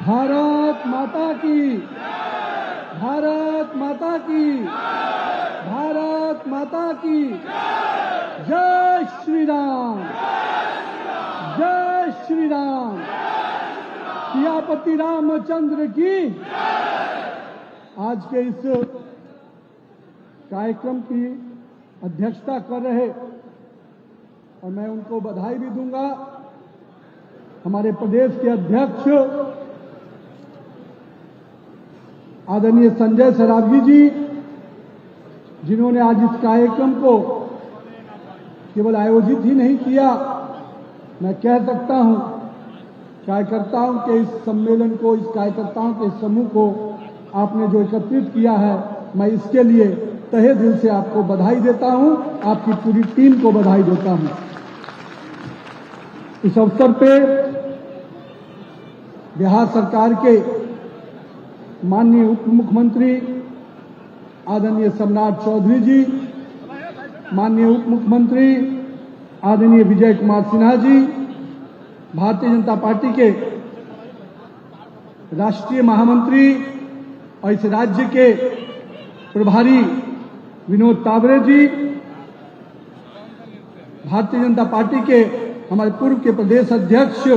भारत माता की, भारत माता की, भारत माता की, जय श्री राम, जय श्री राम, सियापति रामचंद्र की। आज के इस कार्यक्रम की अध्यक्षता कर रहे और मैं उनको बधाई भी दूंगा, हमारे प्रदेश के अध्यक्ष आदरणीय संजय सरावगी जी, जिन्होंने आज इस कार्यक्रम को केवल आयोजित ही नहीं किया, मैं कह सकता हूं कार्यकर्ताओं के इस सम्मेलन को, इस कार्यकर्ताओं के समूह को आपने जो एकत्रित किया है, मैं इसके लिए तहे दिल से आपको बधाई देता हूं, आपकी पूरी टीम को बधाई देता हूं। इस अवसर पे बिहार सरकार के माननीय उप मुख्यमंत्री आदरणीय सम्राट चौधरी जी, माननीय उप मुख्यमंत्री आदरणीय विजय कुमार सिन्हा जी, भारतीय जनता पार्टी के राष्ट्रीय महामंत्री और इस राज्य के प्रभारी विनोद तावरे जी, भारतीय जनता पार्टी के हमारे पूर्व के प्रदेश अध्यक्ष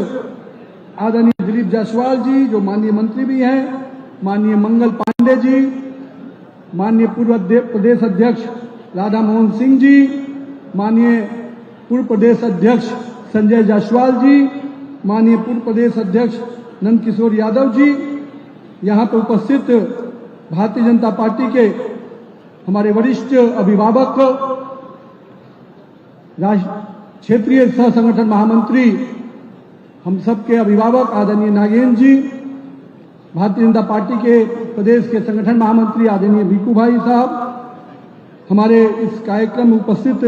आदरणीय दिलीप जायसवाल जी, जो माननीय मंत्री भी हैं, माननीय मंगल पांडे जी, माननीय पूर्व प्रदेश अध्यक्ष राधा मोहन सिंह जी, माननीय पूर्व प्रदेश अध्यक्ष संजय जायसवाल जी, माननीय पूर्व प्रदेश अध्यक्ष नंद किशोर यादव जी, यहाँ पर उपस्थित भारतीय जनता पार्टी के हमारे वरिष्ठ अभिभावक, क्षेत्रीय सह संगठन महामंत्री, हम सबके अभिभावक आदरणीय नागेंद्र जी, भारतीय जनता पार्टी के प्रदेश के संगठन महामंत्री आदरणीय भिक्खू भाई साहब, हमारे इस कार्यक्रम में उपस्थित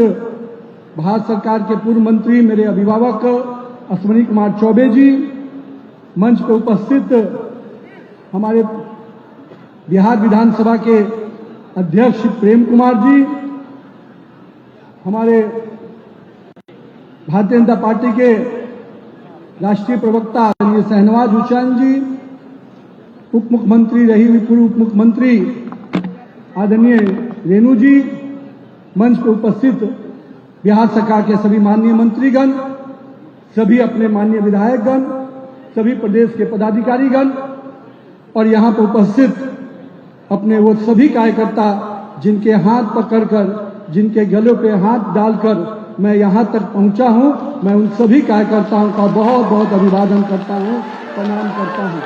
भारत सरकार के पूर्व मंत्री मेरे अभिभावक अश्विनी कुमार चौबे जी, मंच पर उपस्थित हमारे बिहार विधानसभा के अध्यक्ष प्रेम कुमार जी, हमारे भारतीय जनता पार्टी के राष्ट्रीय प्रवक्ता आदरणीय शहनवाज हुसैन जी, उप मुख्यमंत्री रही हुई पूर्व उप मुख्यमंत्री आदरणीय रेणु जी, मंच पर उपस्थित बिहार सरकार के सभी माननीय मंत्रीगण, सभी अपने माननीय विधायकगण, सभी प्रदेश के पदाधिकारीगण और यहाँ पर उपस्थित अपने वो सभी कार्यकर्ता जिनके हाथ पकड़कर, जिनके गलों पे हाथ डालकर मैं यहाँ तक पहुँचा हूँ, मैं उन सभी कार्यकर्ताओं का बहुत बहुत अभिवादन करता हूँ, प्रणाम करता हूँ।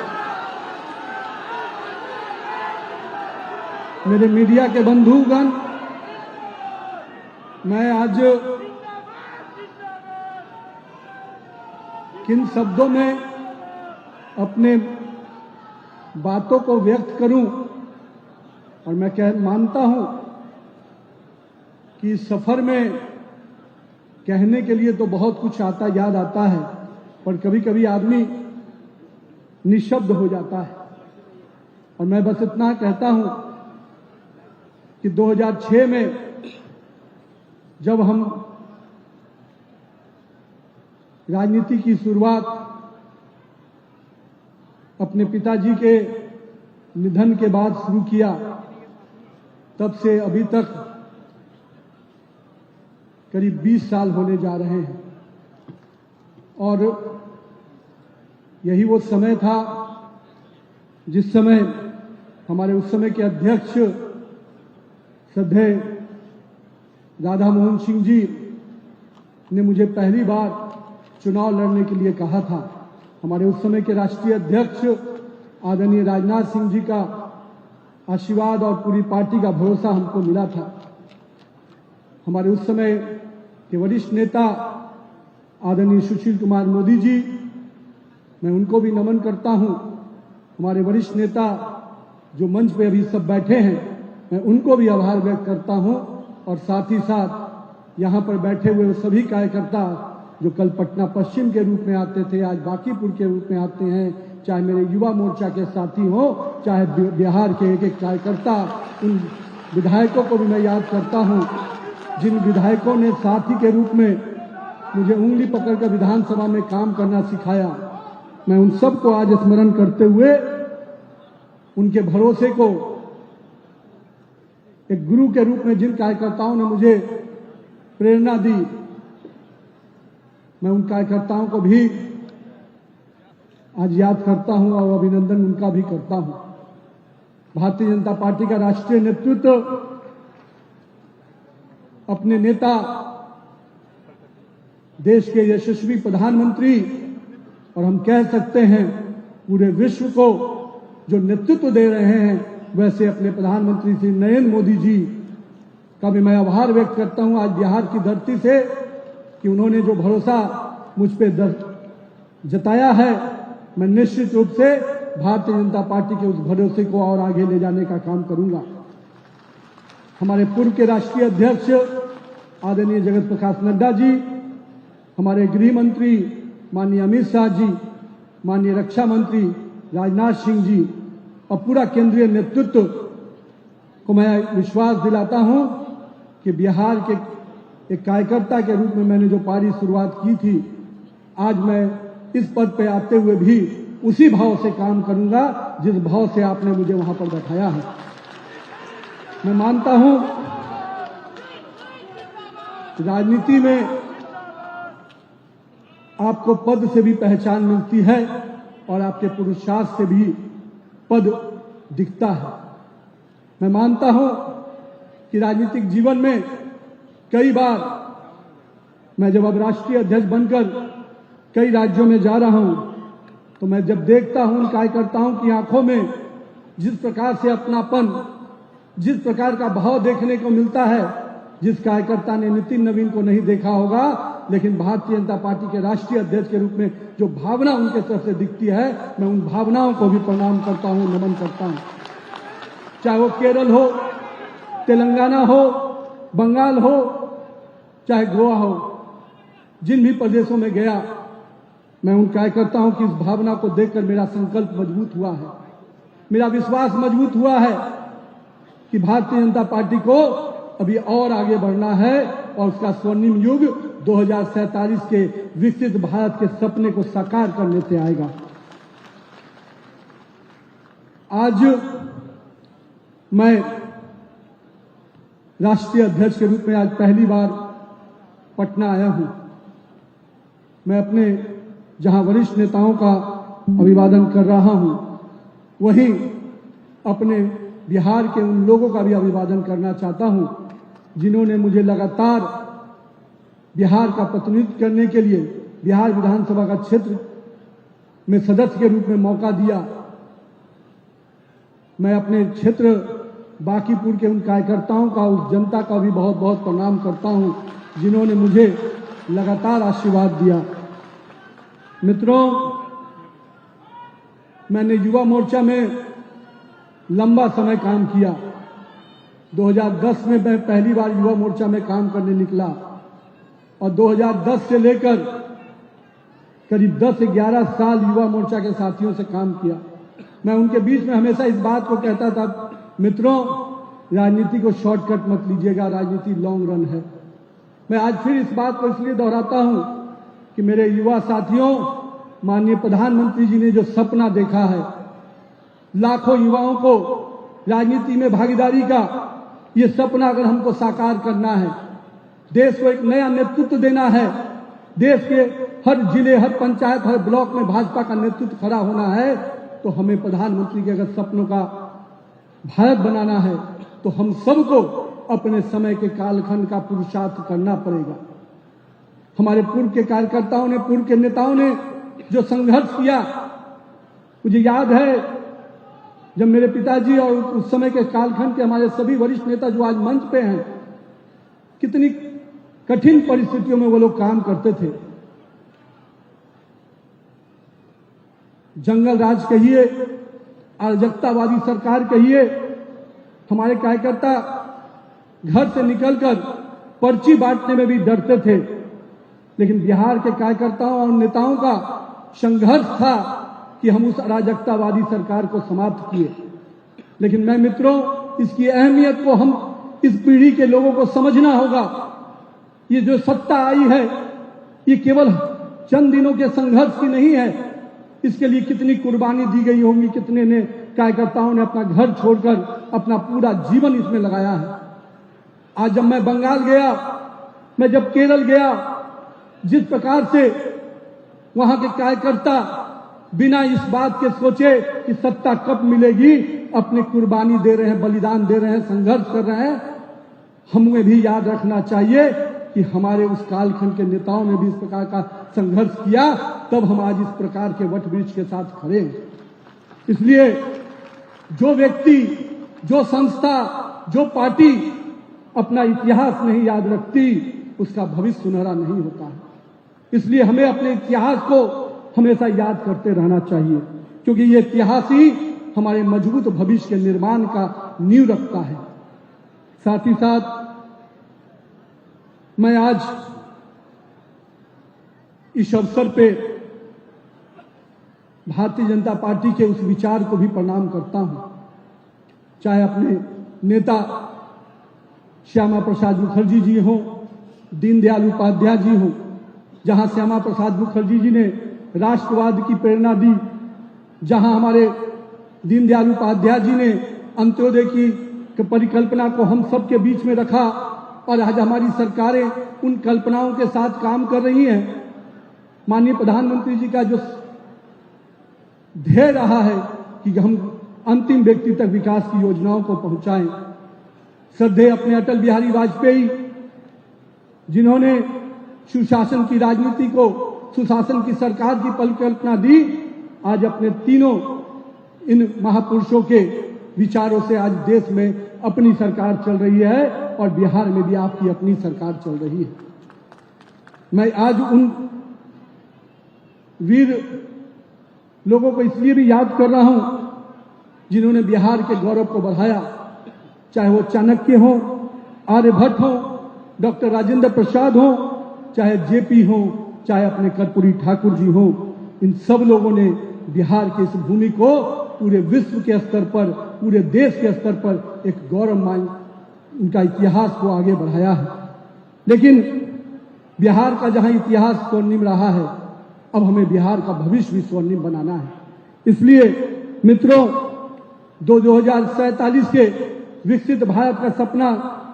मेरे मीडिया के बंधुगण, मैं आज किन शब्दों में अपने बातों को व्यक्त करूं, और मैं मानता हूं कि इस सफर में कहने के लिए तो बहुत कुछ याद आता है, पर कभी कभी आदमी निशब्द हो जाता है। और मैं बस इतना कहता हूं कि 2006 में जब हम राजनीति की शुरुआत अपने पिताजी के निधन के बाद शुरू किया, तब से अभी तक करीब 20 साल होने जा रहे हैं। और यही वो समय था जिस समय हमारे उस समय के अध्यक्ष श्रद्धेय राधा मोहन सिंह जी ने मुझे पहली बार चुनाव लड़ने के लिए कहा था। हमारे उस समय के राष्ट्रीय अध्यक्ष आदरणीय राजनाथ सिंह जी का आशीर्वाद और पूरी पार्टी का भरोसा हमको मिला था। हमारे उस समय के वरिष्ठ नेता आदरणीय सुशील कुमार मोदी जी, मैं उनको भी नमन करता हूं। हमारे वरिष्ठ नेता जो मंच पे अभी सब बैठे हैं, मैं उनको भी आभार व्यक्त करता हूं। और साथ ही साथ यहाँ पर बैठे हुए सभी कार्यकर्ता जो कल पटना पश्चिम के रूप में आते थे, आज बांकीपुर के रूप में आते हैं, चाहे मेरे युवा मोर्चा के साथी हो, चाहे बिहार के एक एक कार्यकर्ता, उन विधायकों को भी मैं याद करता हूं, जिन विधायकों ने साथी के रूप में मुझे उंगली पकड़कर विधानसभा में काम करना सिखाया। मैं उन सबको आज स्मरण करते हुए उनके भरोसे को एक गुरु के रूप में जिन कार्यकर्ताओं ने मुझे प्रेरणा दी, मैं उन कार्यकर्ताओं को भी आज याद करता हूं और अभिनंदन उनका भी करता हूं। भारतीय जनता पार्टी का राष्ट्रीय नेतृत्व अपने नेता, देश के यशस्वी प्रधानमंत्री और हम कह सकते हैं पूरे विश्व को जो नेतृत्व दे रहे हैं, वैसे अपने प्रधानमंत्री श्री नरेंद्र मोदी जी का भी मैं आभार व्यक्त करता हूं आज बिहार की धरती से कि उन्होंने जो भरोसा मुझ पर जताया है, मैं निश्चित रूप से भारतीय जनता पार्टी के उस भरोसे को और आगे ले जाने का काम करूंगा। हमारे पूर्व के राष्ट्रीय अध्यक्ष आदरणीय जगत प्रकाश नड्डा जी, हमारे गृह मंत्री माननीय अमित शाह जी, माननीय रक्षा मंत्री राजनाथ सिंह जी और पूरा केंद्रीय नेतृत्व को मैं विश्वास दिलाता हूं कि बिहार के एक कार्यकर्ता के रूप में मैंने जो पारी शुरुआत की थी, आज मैं इस पद पे आते हुए भी उसी भाव से काम करूंगा जिस भाव से आपने मुझे वहां पर बैठाया है। मैं मानता हूं राजनीति में आपको पद से भी पहचान मिलती है और आपके पुरुषार्थ से भी पद दिखता है। मैं मानता हूं कि राजनीतिक जीवन में कई बार मैं जब अब राष्ट्रीय अध्यक्ष बनकर कई राज्यों में जा रहा हूं, तो मैं जब देखता हूं उन कार्यकर्ताओं की आंखों में जिस प्रकार से अपनापन, जिस प्रकार का भाव देखने को मिलता है, जिस कार्यकर्ता ने नितिन नवीन को नहीं देखा होगा, लेकिन भारतीय जनता पार्टी के राष्ट्रीय अध्यक्ष के रूप में जो भावना उनके तरफ से दिखती है, मैं उन भावनाओं को भी प्रणाम करता हूं, नमन करता हूं। चाहे वो केरल हो, तेलंगाना हो, बंगाल हो, चाहे गोवा हो, जिन भी प्रदेशों में गया, मैं उन कार्यकर्ताओं की इस भावना को देखकर मेरा संकल्प मजबूत हुआ है, मेरा विश्वास मजबूत हुआ है कि भारतीय जनता पार्टी को अभी और आगे बढ़ना है और उसका स्वर्णिम युग 2047 के विकसित भारत के सपने को साकार करने से आएगा। आज मैं राष्ट्रीय अध्यक्ष के रूप में आज पहली बार पटना आया हूं। मैं अपने जहां वरिष्ठ नेताओं का अभिवादन कर रहा हूं, वहीं अपने बिहार के उन लोगों का भी अभिवादन करना चाहता हूं जिन्होंने मुझे लगातार बिहार का प्रतिनिधित्व करने के लिए बिहार विधानसभा का क्षेत्र में सदस्य के रूप में मौका दिया। मैं अपने क्षेत्र बांकीपुर के उन कार्यकर्ताओं का, उस जनता का भी बहुत बहुत प्रणाम करता हूं जिन्होंने मुझे लगातार आशीर्वाद दिया। मित्रों, मैंने युवा मोर्चा में लंबा समय काम किया। 2010 में मैं पहली बार युवा मोर्चा में काम करने निकला और 2010 से लेकर करीब 10 से 11 साल युवा मोर्चा के साथियों से काम किया। मैं उनके बीच में हमेशा इस बात को कहता था, मित्रों, राजनीति को शॉर्टकट मत लीजिएगा, राजनीति लॉन्ग रन है। मैं आज फिर इस बात को इसलिए दोहराता हूं कि मेरे युवा साथियों, माननीय प्रधानमंत्री जी ने जो सपना देखा है, लाखों युवाओं को राजनीति में भागीदारी का, ये सपना अगर हमको साकार करना है, देश को एक नया नेतृत्व देना है, देश के हर जिले, हर पंचायत, हर ब्लॉक में भाजपा का नेतृत्व खड़ा होना है, तो हमें प्रधानमंत्री के अगर सपनों का भारत बनाना है तो हम सबको अपने समय के कालखंड का पुरुषार्थ करना पड़ेगा। हमारे पूर्व के कार्यकर्ताओं ने, पूर्व के नेताओं ने जो संघर्ष किया, मुझे याद है जब मेरे पिताजी और उस समय के कालखंड के हमारे सभी वरिष्ठ नेता जो आज मंच पे हैं, कितनी कठिन परिस्थितियों में वो लोग काम करते थे। जंगल राज कहिए, अराजकतावादी सरकार कहिए, हमारे कार्यकर्ता घर से निकलकर पर्ची बांटने में भी डरते थे, लेकिन बिहार के कार्यकर्ताओं और नेताओं का संघर्ष था कि हम उस अराजकतावादी सरकार को समाप्त किए। लेकिन मैं मित्रों, इसकी अहमियत को हम इस पीढ़ी के लोगों को समझना होगा। ये जो सत्ता आई है, ये केवल चंद दिनों के संघर्ष की नहीं है, इसके लिए कितनी कुर्बानी दी गई होंगी, कितने ने कार्यकर्ताओं ने अपना घर छोड़कर अपना पूरा जीवन इसमें लगाया है। आज जब मैं बंगाल गया, मैं जब केरल गया, जिस प्रकार से वहां के कार्यकर्ता बिना इस बात के सोचे कि सत्ता कब मिलेगी अपनी कुर्बानी दे रहे हैं, बलिदान दे रहे हैं, संघर्ष कर रहे हैं। हमें भी याद रखना चाहिए कि हमारे उस कालखंड के नेताओं ने भी इस प्रकार का संघर्ष किया, तब हम आज इस प्रकार के वट वृक्ष के साथ खड़े हैं। इसलिए जो व्यक्ति, जो संस्था, जो पार्टी अपना इतिहास नहीं याद रखती, उसका भविष्य सुनहरा नहीं होता है। इसलिए हमें अपने इतिहास को हमेशा याद करते रहना चाहिए, क्योंकि ये इतिहास ही हमारे मजबूत भविष्य के निर्माण का नींव रखता है। साथ ही साथ मैं आज इस अवसर पे भारतीय जनता पार्टी के उस विचार को भी प्रणाम करता हूं, चाहे अपने नेता श्यामा प्रसाद मुखर्जी जी हों, दीनदयाल उपाध्याय जी हों। जहां श्यामा प्रसाद मुखर्जी जी ने राष्ट्रवाद की प्रेरणा दी, जहां हमारे दीनदयाल उपाध्याय जी ने अंत्योदय की परिकल्पना को हम सबके बीच में रखा, और आज हमारी सरकारें उन कल्पनाओं के साथ काम कर रही हैं। माननीय प्रधानमंत्री जी का जो ध्येय रहा है कि हम अंतिम व्यक्ति तक विकास की योजनाओं को पहुंचाएं। श्रद्धेय अपने अटल बिहारी वाजपेयी, जिन्होंने सुशासन की राजनीति को, सुशासन की सरकार की परिकल्पना दी, आज अपने तीनों इन महापुरुषों के विचारों से आज देश में अपनी सरकार चल रही है, और बिहार में भी आपकी अपनी सरकार चल रही है। मैं आज उन वीर लोगों को इसलिए भी याद कर रहा हूं जिन्होंने बिहार के गौरव को बढ़ाया, चाहे वो चाणक्य हो, आर्यभट्ट हो, डॉक्टर राजेंद्र प्रसाद हो, चाहे जेपी हो, चाहे अपने कर्पूरी ठाकुर जी हो। इन सब लोगों ने बिहार की इस भूमि को पूरे विश्व के स्तर पर, पूरे देश के स्तर पर एक गौरवमय उनका इतिहास को आगे बढ़ाया है। लेकिन बिहार का जहां इतिहास स्वर्णिम रहा है, अब हमें बिहार का भविष्य भी स्वर्णिम बनाना है। इसलिए मित्रों, 2047 के विकसित भारत का सपना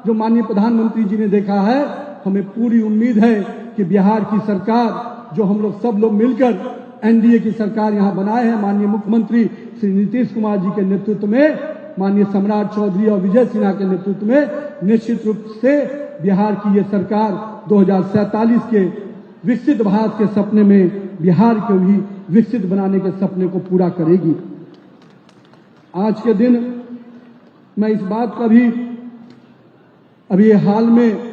जो माननीय प्रधानमंत्री जी ने देखा है, हमें पूरी उम्मीद है कि बिहार की सरकार, जो हम लोग सब लोग मिलकर एनडीए की सरकार यहां बनाए हैं, माननीय मुख्यमंत्री श्री नीतीश कुमार जी के नेतृत्व में, माननीय सम्राट चौधरी और विजय सिन्हा के नेतृत्व में, निश्चित रूप से बिहार की ये सरकार 2047 के विकसित भारत के सपने में बिहार को भी विकसित बनाने के सपने को पूरा करेगी। आज के दिन मैं इस बात का भी, अभी हाल में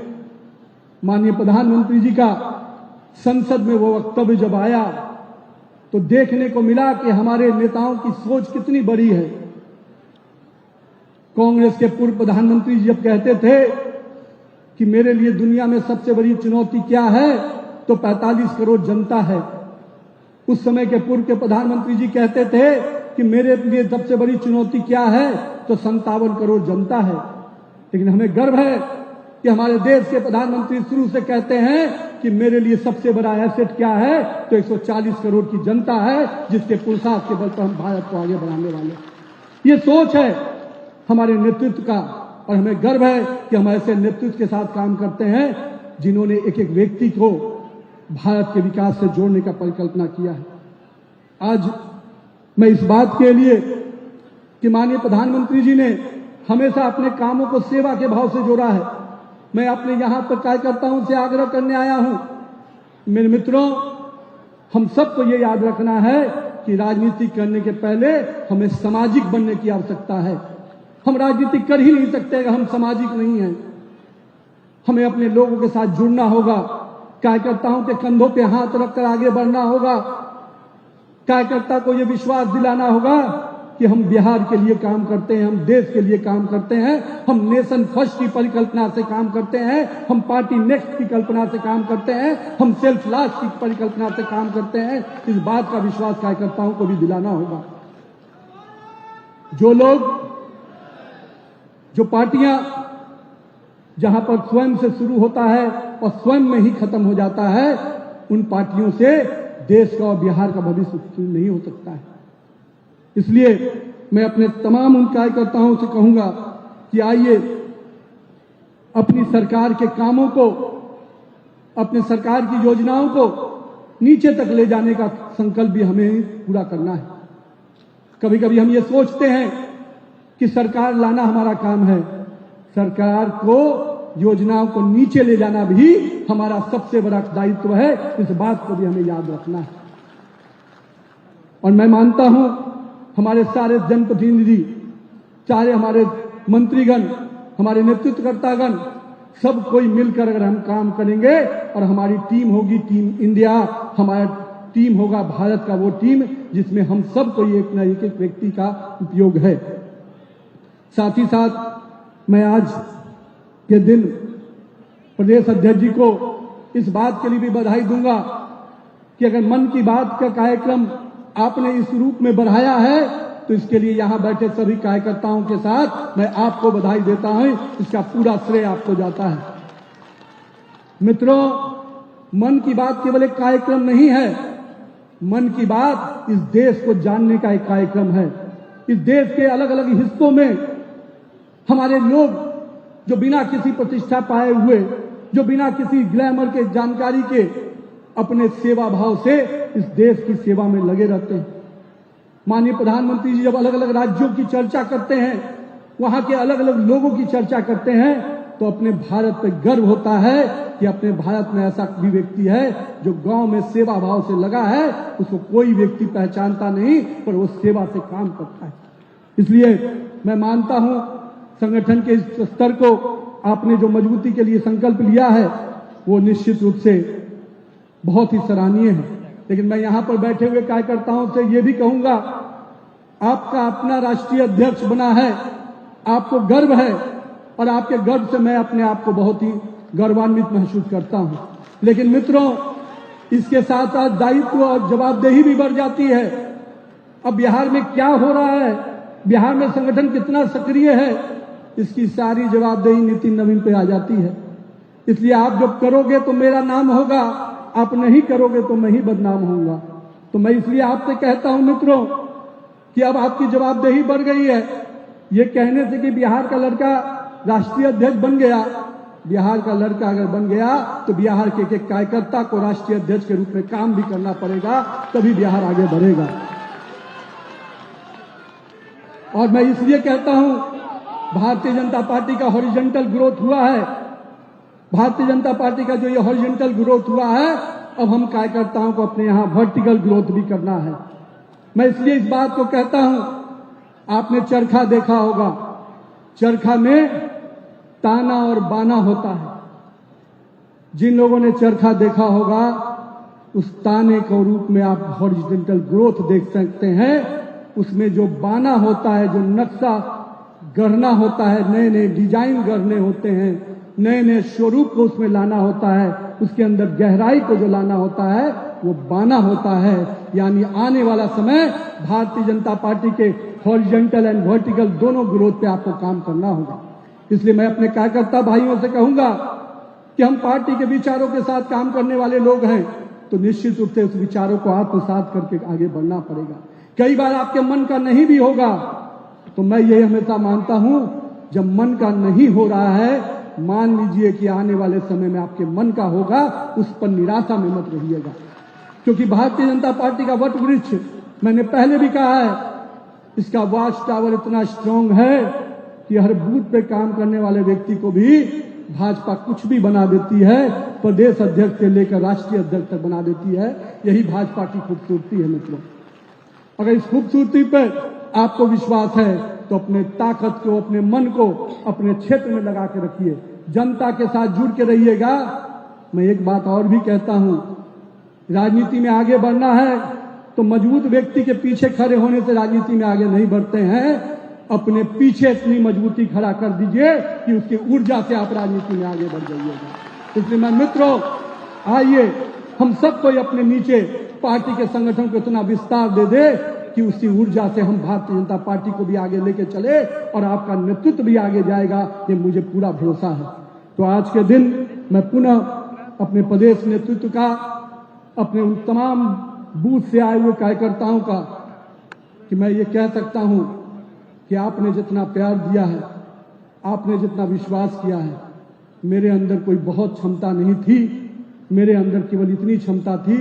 माननीय प्रधानमंत्री जी का संसद में वो वक्तव्य जब आया, तो देखने को मिला कि हमारे नेताओं की सोच कितनी बड़ी है। कांग्रेस के पूर्व प्रधानमंत्री जी जब कहते थे कि मेरे लिए दुनिया में सबसे बड़ी चुनौती क्या है, तो 45 करोड़ जनता है। उस समय के पूर्व के प्रधानमंत्री जी कहते थे कि मेरे लिए सबसे बड़ी चुनौती क्या है, तो 57 करोड़ जनता है। लेकिन हमें गर्व है कि हमारे देश के प्रधानमंत्री शुरू से कहते हैं कि मेरे लिए सबसे बड़ा एसेट क्या है, तो 140 करोड़ की जनता है, जिसके पुरुषार्थ के बल पर हम भारत को आगे बढ़ाने वाले। ये सोच है हमारे नेतृत्व का, और हमें गर्व है कि हम ऐसे नेतृत्व के साथ काम करते हैं जिन्होंने एक एक व्यक्ति को भारत के विकास से जोड़ने का परिकल्पना किया है। आज मैं इस बात के लिए कि माननीय प्रधानमंत्री जी ने हमेशा अपने कामों को सेवा के भाव से जोड़ा है, मैं अपने यहां पर कार्यकर्ताओं से आग्रह करने आया हूं। मेरे मित्रों, हम सबको ये याद रखना है कि राजनीति करने के पहले हमें सामाजिक बनने की आवश्यकता है। हम राजनीति कर ही नहीं सकते अगर हम सामाजिक नहीं हैं। हमें अपने लोगों के साथ जुड़ना होगा, कार्यकर्ताओं के कंधों पे हाथ रखकर आगे बढ़ना होगा, कार्यकर्ता को यह विश्वास दिलाना होगा कि हम बिहार के लिए काम करते हैं, हम देश के लिए काम करते हैं, हम नेशन फर्स्ट की परिकल्पना से काम करते हैं, हम पार्टी नेक्स्ट की कल्पना से काम करते हैं, हम सेल्फ लास्ट की परिकल्पना से काम करते हैं। इस बात का विश्वास कार्यकर्ताओं को भी दिलाना होगा। जो पार्टियां जहां पर स्वयं से शुरू होता है और स्वयं में ही खत्म हो जाता है, उन पार्टियों से देश का और बिहार का भविष्य सुरक्षित नहीं हो सकता है। इसलिए मैं अपने तमाम उन कार्यकर्ताओं से कहूंगा कि आइए अपनी सरकार के कामों को, अपने सरकार की योजनाओं को नीचे तक ले जाने का संकल्प भी हमें पूरा करना है। कभी कभी हम ये सोचते हैं कि सरकार लाना हमारा काम है, सरकार को योजनाओं को नीचे ले जाना भी हमारा सबसे बड़ा दायित्व है। इस बात को भी हमें याद रखना है। और मैं मानता हूं हमारे सारे जनप्रतिनिधि, चाहे हमारे मंत्रीगण, हमारे नेतृत्वकर्तागण, सब कोई मिलकर अगर हम काम करेंगे और हमारी टीम होगी टीम इंडिया, हमारा टीम होगा भारत का वो टीम जिसमें हम सब कोई एक न एक व्यक्ति का उपयोग है। साथ ही साथ मैं आज के दिन प्रदेश अध्यक्ष जी को इस बात के लिए भी बधाई दूंगा कि अगर मन की बात का कार्यक्रम आपने इस रूप में बढ़ाया है तो इसके लिए यहां बैठे सभी कार्यकर्ताओं के साथ मैं आपको बधाई देता हूं। इसका पूरा श्रेय आपको जाता है। मित्रों, मन की बात केवल एक कार्यक्रम नहीं है, मन की बात इस देश को जानने का एक कार्यक्रम है। इस देश के अलग अलग हिस्सों में हमारे लोग जो बिना किसी प्रतिष्ठा पाए हुए, जो बिना किसी ग्लैमर के जानकारी के अपने सेवा भाव से इस देश की सेवा में लगे रहते हैं। माननीय प्रधानमंत्री जी जब अलग अलग राज्यों की चर्चा करते हैं, वहां के अलग अलग लोगों की चर्चा करते हैं, तो अपने भारत पे गर्व होता है कि अपने भारत में ऐसा भी व्यक्ति है जो गांव में सेवा भाव से लगा है। उसको कोई व्यक्ति पहचानता नहीं, पर वो सेवा से काम करता है। इसलिए मैं मानता हूं संगठन के इस स्तर को आपने जो मजबूती के लिए संकल्प लिया है वो निश्चित रूप से बहुत ही सराहनीय है। लेकिन मैं यहां पर बैठे हुए कार्यकर्ताओं से ये भी कहूंगा, आपका अपना राष्ट्रीय अध्यक्ष बना है, आपको गर्व है और आपके गर्व से मैं अपने आप को बहुत ही गौरवान्वित महसूस करता हूं। लेकिन मित्रों, इसके साथ साथ दायित्व और जवाबदेही भी बढ़ जाती है। अब बिहार में क्या हो रहा है, बिहार में संगठन कितना सक्रिय है, इसकी सारी जवाबदेही नितिन नवीन पे आ जाती है। इसलिए आप जब करोगे तो मेरा नाम होगा, आप नहीं करोगे तो मैं ही बदनाम होऊंगा। तो मैं इसलिए आपसे कहता हूं मित्रों कि अब आपकी जवाबदेही बढ़ गई है। ये कहने से कि बिहार का लड़का राष्ट्रीय अध्यक्ष बन गया, बिहार का लड़का अगर बन गया तो बिहार के एक कार्यकर्ता को राष्ट्रीय अध्यक्ष के रूप में काम भी करना पड़ेगा, तभी बिहार आगे बढ़ेगा। और मैं इसलिए कहता हूं, भारतीय जनता पार्टी का हॉरिजॉन्टल ग्रोथ हुआ है। भारतीय जनता पार्टी का जो ये हॉरिजॉन्टल ग्रोथ हुआ है, अब हम कार्यकर्ताओं को अपने यहां वर्टिकल ग्रोथ भी करना है। मैं इसलिए इस बात को कहता हूं, आपने चरखा देखा होगा, चरखा में ताना और बाना होता है। जिन लोगों ने चरखा देखा होगा, उस ताने के रूप में आप हॉरिजॉन्टल ग्रोथ देख सकते हैं। उसमें जो बाना होता है, जो नक्शा गढ़ना होता है, नए नए डिजाइन गढ़ने होते हैं, नए नए स्वरूप को उसमें लाना होता है, उसके अंदर गहराई को जो लाना होता है वो बाना होता है। यानी आने वाला समय भारतीय जनता पार्टी के हॉरिजॉन्टल एंड वर्टिकल दोनों ग्रोथ पे आपको काम करना होगा। इसलिए मैं अपने कार्यकर्ता भाइयों से कहूंगा कि हम पार्टी के विचारों के साथ काम करने वाले लोग हैं, तो निश्चित रूप से उस विचारों को आत्मसात करके आगे बढ़ना पड़ेगा। कई बार आपके मन का नहीं भी होगा, तो मैं ये हमेशा मानता हूं, जब मन का नहीं हो रहा है, मान लीजिए कि आने वाले समय में आपके मन का होगा, उस पर निराशा में मत रहिएगा। क्योंकि भारतीय जनता पार्टी का वट वृक्ष, मैंने पहले भी कहा है, इसका वॉच टावर इतना स्ट्रांग है कि हर बूथ पे काम करने वाले व्यक्ति को भी भाजपा कुछ भी बना देती है, प्रदेश अध्यक्ष से लेकर राष्ट्रीय अध्यक्ष तक बना देती है। यही भाजपा की खूबसूरती है मित्रों। अगर इस खूबसूरती पर आपको विश्वास है तो अपने ताकत को, अपने मन को अपने क्षेत्र में लगा के रखिए, जनता के साथ जुड़ के रहिएगा। मैं एक बात और भी कहता हूं, राजनीति में आगे बढ़ना है तो मजबूत व्यक्ति के पीछे खड़े होने से राजनीति में आगे नहीं बढ़ते हैं। अपने पीछे इतनी मजबूती खड़ा कर दीजिए कि उसकी ऊर्जा से आप राजनीति में आगे बढ़ जाइएगा। इसलिए मैं मित्रों, आइए हम सबको अपने नीचे पार्टी के संगठन को इतना विस्तार दे दे कि उसी ऊर्जा से हम भारतीय जनता पार्टी को भी आगे लेके चले और आपका नेतृत्व भी आगे जाएगा, ये मुझे पूरा भरोसा है। तो आज के दिन मैं पुनः अपने प्रदेश नेतृत्व का, अपने उन तमाम बूथ से आए हुए कार्यकर्ताओं का कि मैं ये कह सकता हूं कि आपने जितना प्यार दिया है, आपने जितना विश्वास किया है, मेरे अंदर कोई बहुत क्षमता नहीं थी। मेरे अंदर केवल इतनी क्षमता थी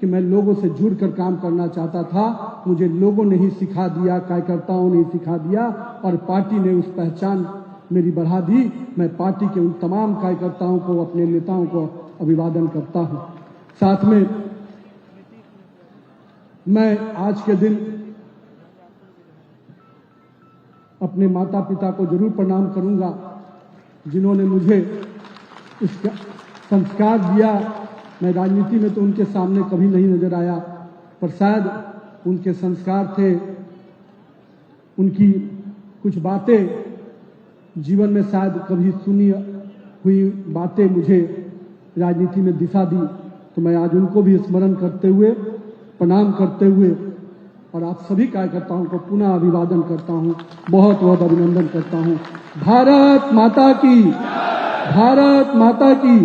कि मैं लोगों से जुड़कर काम करना चाहता था। मुझे लोगों ने ही सिखा दिया, कार्यकर्ताओं ने सिखा दिया और पार्टी ने उस पहचान मेरी बढ़ा दी। मैं पार्टी के उन तमाम कार्यकर्ताओं को, अपने नेताओं को अभिवादन करता हूं। साथ में मैं आज के दिन अपने माता पिता को जरूर प्रणाम करूंगा, जिन्होंने मुझे इसका संस्कार दिया। मैं राजनीति में तो उनके सामने कभी नहीं नजर आया, पर शायद उनके संस्कार थे, उनकी कुछ बातें जीवन में शायद कभी सुनी हुई बातें मुझे राजनीति में दिशा दी। तो मैं आज उनको भी स्मरण करते हुए, प्रणाम करते हुए और आप सभी कार्यकर्ताओं को पुनः अभिवादन करता हूं, बहुत बहुत अभिनंदन करता हूं। भारत माता की, भारत माता की।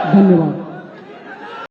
धन्यवाद।